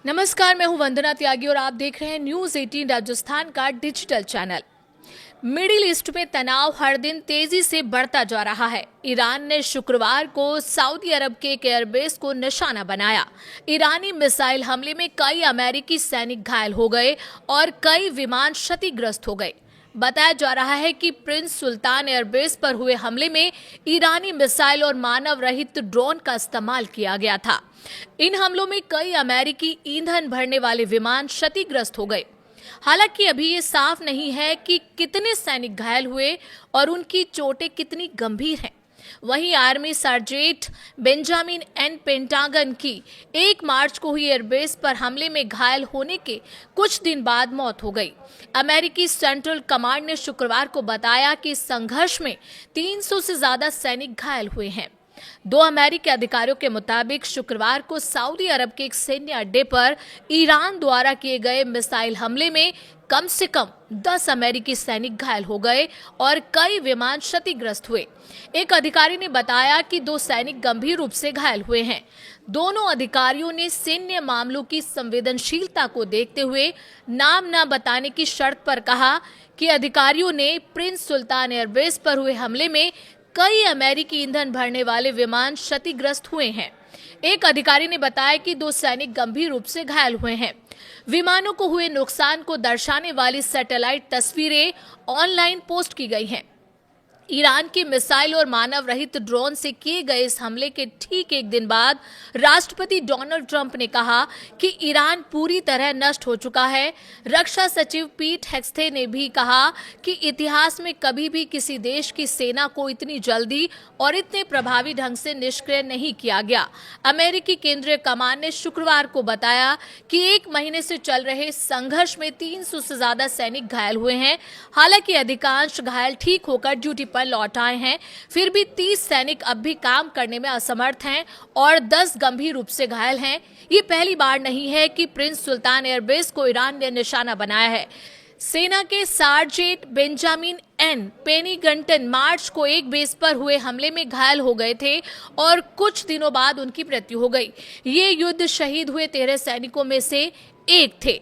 नमस्कार, मैं हूं वंदना त्यागी और आप देख रहे हैं न्यूज 18 राजस्थान का डिजिटल चैनल। मिडिल ईस्ट में तनाव हर दिन तेजी से बढ़ता जा रहा है। ईरान ने शुक्रवार को सऊदी अरब के एक एयरबेस को निशाना बनाया। ईरानी मिसाइल हमले में कई अमेरिकी सैनिक घायल हो गए और कई विमान क्षतिग्रस्त हो गए। बताया जा रहा है कि प्रिंस सुल्तान एयरबेस पर हुए हमले में ईरानी मिसाइल और मानव रहित ड्रोन का इस्तेमाल किया गया था। इन हमलों में कई अमेरिकी ईंधन भरने वाले विमान क्षतिग्रस्त हो गए। हालांकि अभी ये साफ नहीं है कि कितने सैनिक घायल हुए और उनकी चोटें कितनी गंभीर हैं। वहीं army sergeant Benjamin N Pentagon की 1 मार्च को हुई एयरबेस पर हमले में घायल होने के कुछ दिन बाद मौत हो गई। अमेरिकी सेंट्रल कमांड ने शुक्रवार को बताया कि इस संघर्ष में 300 से ज्यादा सैनिक घायल हुए हैं। 2 अमेरिकी अधिकारियों के मुताबिक शुक्रवार को सऊदी अरब के एक सैन्य अड्डे पर ईरान द्वारा किए गए मिसाइल हमले में कम से कम 10 अमेरिकी सैनिक घायल हो गए और कई विमान क्षतिग्रस्त हुए। एक अधिकारी ने बताया कि 2 सैनिक गंभीर रूप से घायल हुए हैं। दोनों अधिकारियों ने सैन्य मामलों की संवेदनशीलता को देखते हुए नाम न बताने की शर्त पर कहा कि अधिकारियों ने प्रिंस सुल्तान एयरबेस पर हुए हमले में कई अमेरिकी ईंधन भरने वाले विमान क्षतिग्रस्त हुए हैं। एक अधिकारी ने बताया कि 2 सैनिक गंभीर रूप से घायल हुए हैं। विमानों को हुए नुकसान को दर्शाने वाली सैटेलाइट तस्वीरें ऑनलाइन पोस्ट की गई हैं। ईरान की मिसाइल और मानव रहित ड्रोन से किए गए इस हमले के ठीक एक दिन बाद राष्ट्रपति डोनाल्ड ट्रंप ने कहा कि ईरान पूरी तरह नष्ट हो चुका है। रक्षा सचिव पीट हेग्सेथ ने भी कहा कि इतिहास में कभी भी किसी देश की सेना को इतनी जल्दी और इतने प्रभावी ढंग से निष्क्रिय नहीं किया गया। अमेरिकी केंद्रीय कमान ने शुक्रवार को बताया कि 1 महीने से चल रहे संघर्ष में 300 से ज्यादा सैनिक घायल हुए हैं। हालांकि अधिकांश घायल ठीक होकर ड्यूटी पर लौट आए हैं। फिर भी 30 सैनिक अब भी काम करने में असमर्थ हैं और 10 गंभीर रूप से घायल हैं। ये पहली बार नहीं है कि प्रिंस सुल्तान एयरबेस को ईरान ने निशाना बनाया है। सेना के सार्जेंट बेंजामिन एन पेनिगंटन मार्च को एक बेस पर हुए हमले में घायल हो गए थे और कुछ दिनों बाद उनकी मृत्यु हो गई। ये युद्ध शहीद हुए 13 सैनिकों में से एक थे।